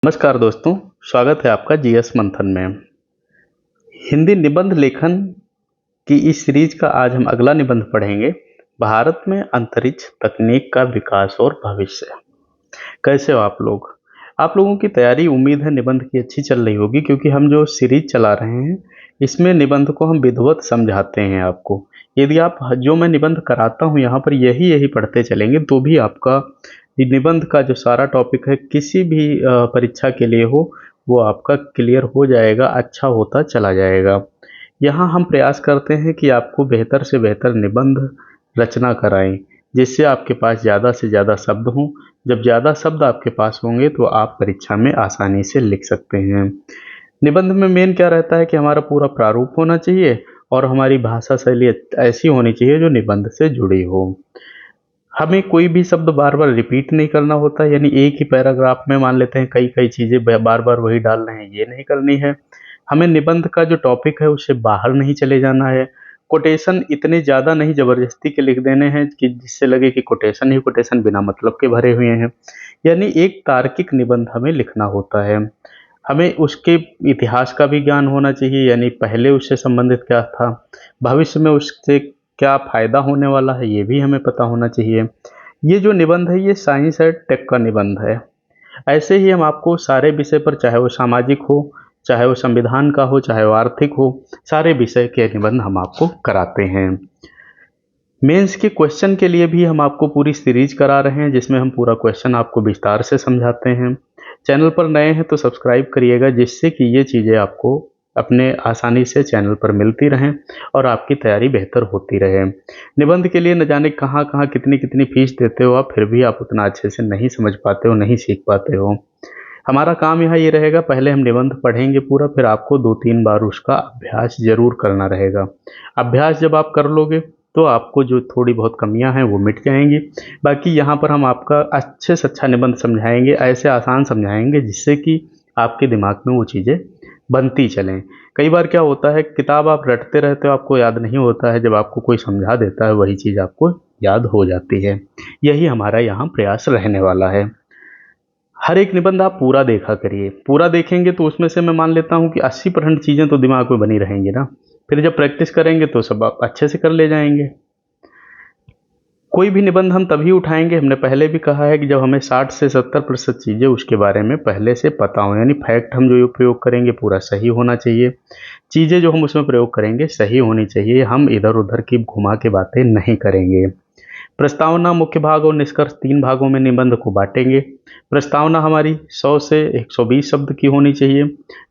नमस्कार दोस्तों, स्वागत है आपका जीएस मंथन में। हिंदी निबंध लेखन की इस सीरीज का आज हम अगला निबंध पढ़ेंगे। भारत में अंतरिक्ष तकनीक का विकास और भविष्य। कैसे हो आप लोग? आप लोगों की तैयारी उम्मीद है निबंध की अच्छी चल रही होगी, क्योंकि हम जो सीरीज चला रहे हैं इसमें निबंध को हम विधिवत समझाते हैं आपको। यदि आप जो मैं निबंध कराता हूँ यहाँ पर यही पढ़ते चलेंगे तो भी आपका निबंध का जो सारा टॉपिक है किसी भी परीक्षा के लिए हो वो आपका क्लियर हो जाएगा, अच्छा होता चला जाएगा। यहाँ हम प्रयास करते हैं कि आपको बेहतर से बेहतर निबंध रचना कराएं, जिससे आपके पास ज़्यादा से ज़्यादा शब्द हों। जब ज़्यादा शब्द आपके पास होंगे तो आप परीक्षा में आसानी से लिख सकते हैं। निबंध में मेन क्या रहता है कि हमारा पूरा प्रारूप होना चाहिए और हमारी भाषा शैली ऐसी होनी चाहिए जो निबंध से जुड़ी हो। हमें कोई भी शब्द बार बार रिपीट नहीं करना होता, यानी एक ही पैराग्राफ में मान लेते हैं कई चीज़ें बार बार वही डाल रहे हैं, ये नहीं करनी है। हमें निबंध का जो टॉपिक है उससे बाहर नहीं चले जाना है। कोटेशन इतने ज़्यादा नहीं ज़बरदस्ती के लिख देने हैं कि जिससे लगे कि कोटेशन ही कोटेशन बिना मतलब के भरे हुए हैं। यानी एक तार्किक निबंध हमें लिखना होता है। हमें उसके इतिहास का भी ज्ञान होना चाहिए, यानी पहले उससे संबंधित क्या था, भविष्य में उससे क्या फ़ायदा होने वाला है ये भी हमें पता होना चाहिए। ये जो निबंध है ये साइंस एंड टेक का निबंध है। ऐसे ही हम आपको सारे विषय पर, चाहे वो सामाजिक हो, चाहे वो संविधान का हो, चाहे वो आर्थिक हो, सारे विषय के निबंध हम आपको कराते हैं। मेंस के क्वेश्चन के लिए भी हम आपको पूरी सीरीज करा रहे हैं, जिसमें हम पूरा क्वेश्चन आपको विस्तार से समझाते हैं। चैनल पर नए हैं तो सब्सक्राइब करिएगा, जिससे कि ये चीज़ें आपको अपने आसानी से चैनल पर मिलती रहें और आपकी तैयारी बेहतर होती रहे। निबंध के लिए न जाने कहाँ कहाँ कितनी कितनी फीस देते हो आप, फिर भी आप उतना अच्छे से नहीं समझ पाते हो, नहीं सीख पाते हो। हमारा काम यहाँ ये रहेगा, पहले हम निबंध पढ़ेंगे पूरा, फिर आपको 2-3 बार उसका अभ्यास जरूर करना रहेगा। अभ्यास जब आप कर लोगे तो आपको जो थोड़ी बहुत कमियां हैं वो मिट जाएंगी। बाकी यहाँ पर हम आपका अच्छे से अच्छा निबंध समझाएंगे, ऐसे आसान समझाएंगे जिससे कि आपके दिमाग में वो चीज़ें बनती चलें। कई बार क्या होता है, किताब आप रटते रहते हो, आपको याद नहीं होता है, जब आपको कोई समझा देता है वही चीज़ आपको याद हो जाती है। यही हमारा यहाँ प्रयास रहने वाला है। हर एक निबंध आप पूरा देखा करिए। पूरा देखेंगे तो उसमें से मैं मान लेता हूँ कि 80% चीज़ें तो दिमाग में बनी रहेंगी ना। फिर जब प्रैक्टिस करेंगे तो सब आप अच्छे से कर ले जाएंगे। कोई भी निबंध हम तभी उठाएंगे, हमने पहले भी कहा है कि जब हमें 60 से 70% चीज़ें उसके बारे में पहले से पता हो, यानी फैक्ट हम जो प्रयोग करेंगे पूरा सही होना चाहिए। चीज़ें जो हम उसमें प्रयोग करेंगे सही होनी चाहिए। हम इधर उधर की घुमा के बातें नहीं करेंगे। प्रस्तावना, मुख्य भाग और निष्कर्ष 3 भागों में निबंध को बांटेंगे। प्रस्तावना हमारी 100 से 120 शब्द की होनी चाहिए।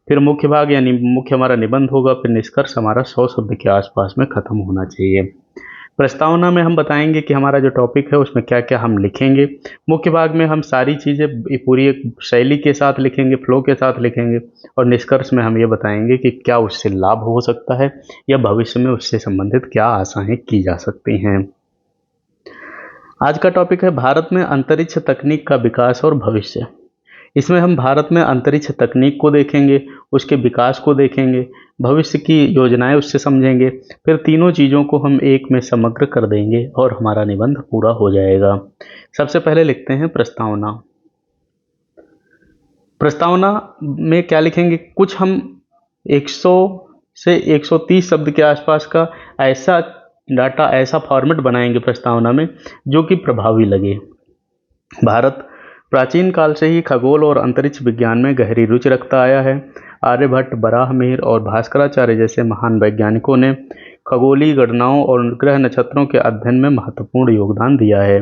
फिर मुख्य भाग यानी मुख्य हमारा निबंध होगा, फिर निष्कर्ष हमारा 100 शब्द के आसपास में खत्म होना चाहिए। प्रस्तावना में हम बताएंगे कि हमारा जो टॉपिक है उसमें क्या क्या हम लिखेंगे। मुख्य भाग में हम सारी चीज़ें पूरी एक शैली के साथ लिखेंगे, फ्लो के साथ लिखेंगे। और निष्कर्ष में हम ये बताएंगे कि क्या उससे लाभ हो सकता है या भविष्य में उससे संबंधित क्या आशाएं की जा सकती हैं। आज का टॉपिक है भारत में अंतरिक्ष तकनीक का विकास और भविष्य। इसमें हम भारत में अंतरिक्ष तकनीक को देखेंगे, उसके विकास को देखेंगे, भविष्य की योजनाएं उससे समझेंगे। फिर तीनों चीज़ों को हम एक में समग्र कर देंगे और हमारा निबंध पूरा हो जाएगा। सबसे पहले लिखते हैं प्रस्तावना। प्रस्तावना में क्या लिखेंगे, कुछ हम 100 से 130 शब्द के आसपास का ऐसा डाटा, ऐसा फॉर्मेट बनाएंगे प्रस्तावना में जो कि प्रभावी लगे। भारत प्राचीन काल से ही खगोल और अंतरिक्ष विज्ञान में गहरी रुचि रखता आया है। आर्यभट्ट, बराहमिहिर और भास्कराचार्य जैसे महान वैज्ञानिकों ने खगोलीय गणनाओं और ग्रह नक्षत्रों के अध्ययन में महत्वपूर्ण योगदान दिया है।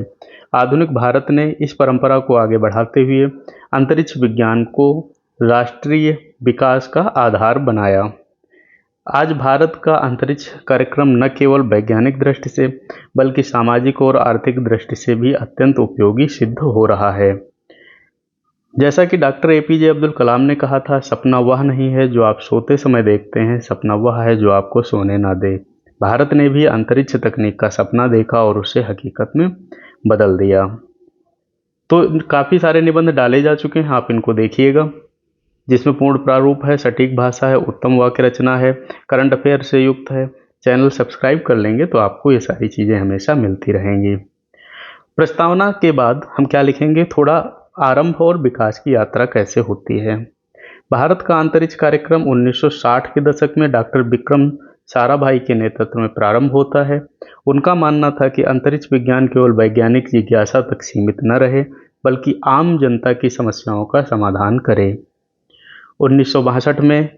आधुनिक भारत ने इस परंपरा को आगे बढ़ाते हुए अंतरिक्ष विज्ञान को राष्ट्रीय विकास का आधार बनाया। आज भारत का अंतरिक्ष कार्यक्रम न केवल वैज्ञानिक दृष्टि से बल्कि सामाजिक और आर्थिक दृष्टि से भी अत्यंत उपयोगी सिद्ध हो रहा है। जैसा कि डॉक्टर एपीजे अब्दुल कलाम ने कहा था, सपना वह नहीं है जो आप सोते समय देखते हैं, सपना वह है जो आपको सोने ना दे। भारत ने भी अंतरिक्ष तकनीक का सपना देखा और उसे हकीकत में बदल दिया। तो काफ़ी सारे निबंध डाले जा चुके हैं, आप इनको देखिएगा, जिसमें पूर्ण प्रारूप है, सटीक भाषा है, उत्तम वाक्य रचना है, करंट अफेयर से युक्त है। चैनल सब्सक्राइब कर लेंगे तो आपको ये सारी चीज़ें हमेशा मिलती रहेंगी। प्रस्तावना के बाद हम क्या लिखेंगे, थोड़ा आरंभ और विकास की यात्रा कैसे होती है। भारत का अंतरिक्ष कार्यक्रम 1960 के दशक में डॉक्टर विक्रम साराभाई के नेतृत्व में प्रारंभ होता है। उनका मानना था कि अंतरिक्ष विज्ञान केवल वैज्ञानिक जिज्ञासा तक सीमित न रहे, बल्कि आम जनता की समस्याओं का समाधान करे। 1962 में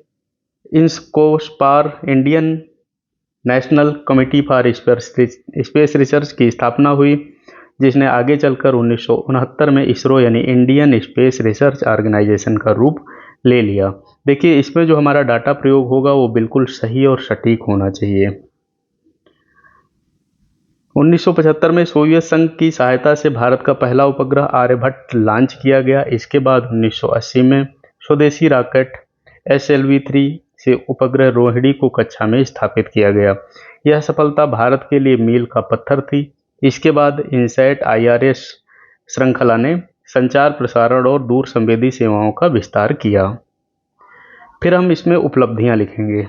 INCOSPAR Indian National Committee for Space Research की स्थापना हुई, जिसने आगे चलकर 1969 में इसरो यानी इंडियन स्पेस रिसर्च ऑर्गेनाइजेशन का रूप ले लिया। देखिए, इसमें जो हमारा डाटा प्रयोग होगा वो बिल्कुल सही और सटीक होना चाहिए। 1975 में सोवियत संघ की सहायता से भारत का पहला उपग्रह आर्यभट्ट लॉन्च किया गया। इसके बाद 1980 में स्वदेशी रॉकेट SLV-3 से उपग्रह रोहिणी को कक्षा में स्थापित किया गया। यह सफलता भारत के लिए मील का पत्थर थी। इसके बाद इनसैट IRS श्रृंखला ने संचार, प्रसारण और दूर संवेदी सेवाओं का विस्तार किया। फिर हम इसमें उपलब्धियां लिखेंगे।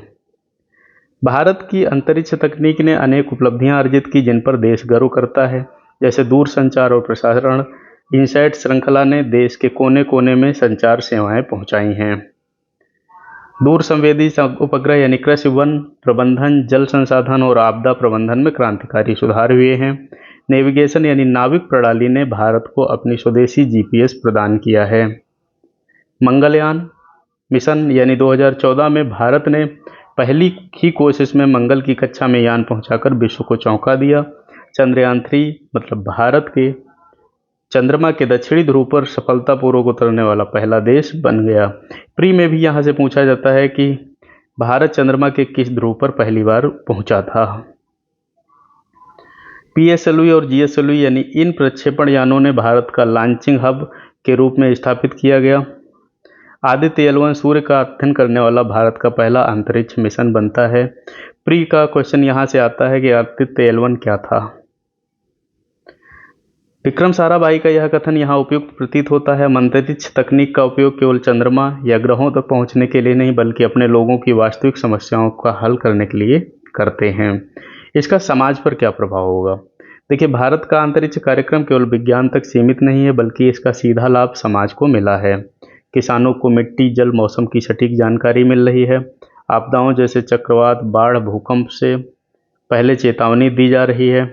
भारत की अंतरिक्ष तकनीक ने अनेक उपलब्धियां अर्जित की, जिन पर देश गर्व करता है। जैसे दूर संचार और प्रसारण, इनसैट श्रृंखला ने देश के कोने कोने में संचार सेवाएं पहुंचाई हैं। दूर संवेदी उपग्रह यानी कृषि, वन प्रबंधन, जल संसाधन और आपदा प्रबंधन में क्रांतिकारी सुधार हुए हैं। नेविगेशन यानी नाविक प्रणाली ने भारत को अपनी स्वदेशी GPS प्रदान किया है। मंगलयान मिशन यानी 2014 में भारत ने पहली ही कोशिश में मंगल की कक्षा में यान पहुंचाकर विश्व को चौंका दिया। चंद्रयान 3 मतलब भारत के चंद्रमा के दक्षिणी ध्रुव पर सफलतापूर्वक उतरने वाला पहला देश बन गया। प्री में भी यहाँ से पूछा जाता है कि भारत चंद्रमा के किस ध्रुव पर पहली बार पहुंचा था। PSLV और GSLV यानी इन प्रक्षेपण यानों ने भारत का लॉन्चिंग हब के रूप में स्थापित किया गया। आदित्य L1 सूर्य का अध्ययन करने वाला भारत का पहला अंतरिक्ष मिशन बनता है। प्री का क्वेश्चन यहाँ से आता है कि आदित्य L1 क्या था। विक्रम साराभाई का यह कथन यहाँ उपयुक्त प्रतीत होता है। हम अंतरिक्ष तकनीक का उपयोग केवल चंद्रमा या ग्रहों तक पहुँचने के लिए नहीं, बल्कि अपने लोगों की वास्तविक समस्याओं का हल करने के लिए करते हैं। इसका समाज पर क्या प्रभाव होगा। देखिए, भारत का अंतरिक्ष कार्यक्रम केवल विज्ञान तक सीमित नहीं है, बल्कि इसका सीधा लाभ समाज को मिला है। किसानों को मिट्टी, जल, मौसम की सटीक जानकारी मिल रही है। आपदाओं जैसे चक्रवात, बाढ़, भूकंप से पहले चेतावनी दी जा रही है।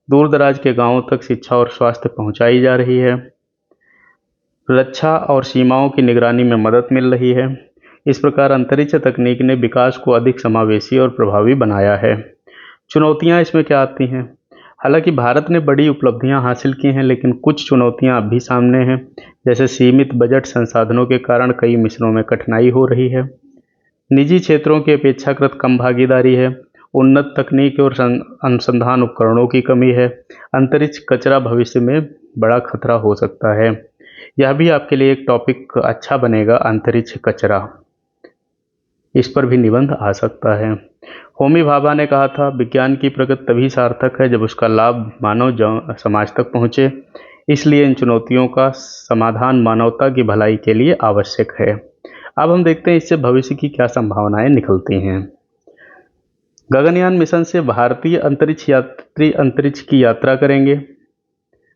दूर दराज के गांवों तक शिक्षा और स्वास्थ्य पहुंचाई जा रही है। रक्षा और सीमाओं की निगरानी में मदद मिल रही है। इस प्रकार अंतरिक्ष तकनीक ने विकास को अधिक समावेशी और प्रभावी बनाया है। चुनौतियां इसमें क्या आती हैं। हालांकि भारत ने बड़ी उपलब्धियां हासिल की हैं, लेकिन कुछ चुनौतियां अब भी सामने हैं। जैसे सीमित बजट, संसाधनों के कारण कई मिशनों में कठिनाई हो रही है। निजी क्षेत्रों की अपेक्षाकृत कम भागीदारी है। उन्नत तकनीक और अनुसंधान उपकरणों की कमी है। अंतरिक्ष कचरा भविष्य में बड़ा खतरा हो सकता है। यह भी आपके लिए एक टॉपिक अच्छा बनेगा, अंतरिक्ष कचरा। इस पर भी निबंध आ सकता है। होमी भाभा ने कहा था, विज्ञान की प्रगति तभी सार्थक है जब उसका लाभ मानव समाज तक पहुँचे। इसलिए इन चुनौतियों का समाधान मानवता की भलाई के लिए आवश्यक है। अब हम देखते हैं इससे भविष्य की क्या संभावनाएं निकलती हैं। गगनयान मिशन से भारतीय अंतरिक्ष यात्री अंतरिक्ष की यात्रा करेंगे।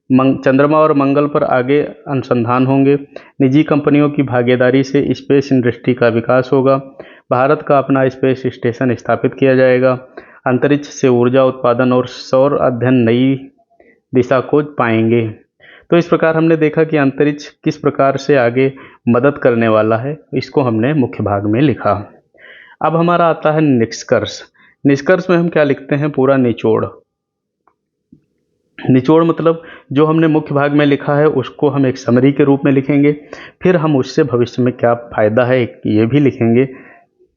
चंद्रमा और मंगल पर आगे अनुसंधान होंगे। निजी कंपनियों की भागीदारी से स्पेस इंडस्ट्री का विकास होगा। भारत का अपना स्पेस स्टेशन स्थापित किया जाएगा। अंतरिक्ष से ऊर्जा उत्पादन और सौर अध्ययन नई दिशा को पाएंगे। तो इस प्रकार हमने देखा कि अंतरिक्ष किस प्रकार से आगे मदद करने वाला है। इसको हमने मुख्य भाग में लिखा। अब हमारा आता है निष्कर्ष। निष्कर्ष में हम क्या लिखते हैं, पूरा निचोड़। निचोड़ मतलब जो हमने मुख्य भाग में लिखा है उसको हम एक समरी के रूप में लिखेंगे। फिर हम उससे भविष्य में क्या फायदा है ये भी लिखेंगे।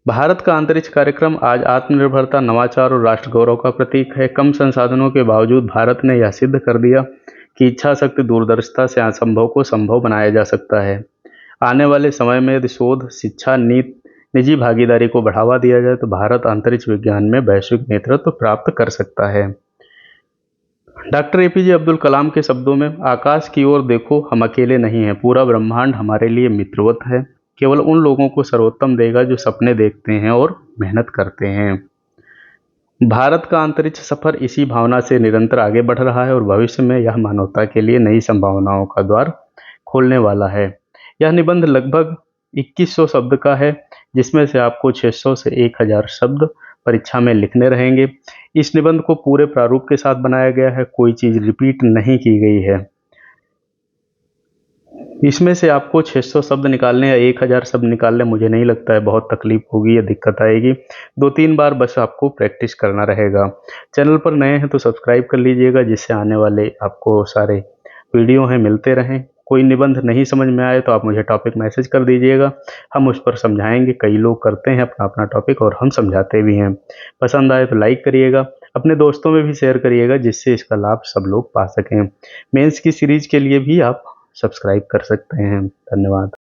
भारत का अंतरिक्ष कार्यक्रम आज आत्मनिर्भरता, नवाचार और राष्ट्र गौरव का प्रतीक है। कम संसाधनों के बावजूद भारत ने यह सिद्ध कर दिया कि इच्छा शक्ति, दूरदर्शिता से असंभव को संभव बनाया जा सकता है। आने वाले समय में यदि शोध, शिक्षा, निजी भागीदारी को बढ़ावा दिया जाए तो भारत अंतरिक्ष विज्ञान में वैश्विक नेतृत्व प्राप्त कर सकता है। डॉक्टर APJ अब्दुल कलाम के शब्दों में, आकाश की ओर देखो, हम अकेले नहीं हैं, पूरा ब्रह्मांड हमारे लिए मित्रवत है। केवल उन लोगों को सर्वोत्तम देगा जो सपने देखते हैं और मेहनत करते हैं। भारत का अंतरिक्ष सफर इसी भावना से निरंतर आगे बढ़ रहा है और भविष्य में यह मानवता के लिए नई संभावनाओं का द्वार खोलने वाला है। यह निबंध लगभग 2100 शब्द का है, जिसमें से आपको 600 से 1000 शब्द परीक्षा में लिखने रहेंगे। इस निबंध को पूरे प्रारूप के साथ बनाया गया है, कोई चीज़ रिपीट नहीं की गई है। इसमें से आपको 600 शब्द निकालने या 1000 शब्द निकालने मुझे नहीं लगता है बहुत तकलीफ होगी या दिक्कत आएगी। 2-3 बार बस आपको प्रैक्टिस करना रहेगा। चैनल पर नए हैं तो सब्सक्राइब कर लीजिएगा, जिससे आने वाले आपको सारे वीडियो हैं मिलते रहें। कोई निबंध नहीं समझ में आए तो आप मुझे टॉपिक मैसेज कर दीजिएगा, हम उस पर समझाएंगे। कई लोग करते हैं अपना अपना टॉपिक और हम समझाते भी हैं। पसंद आए तो लाइक करिएगा, अपने दोस्तों में भी शेयर करिएगा, जिससे इसका लाभ सब लोग पा सकें। मेंस की सीरीज के लिए भी आप सब्सक्राइब कर सकते हैं। धन्यवाद।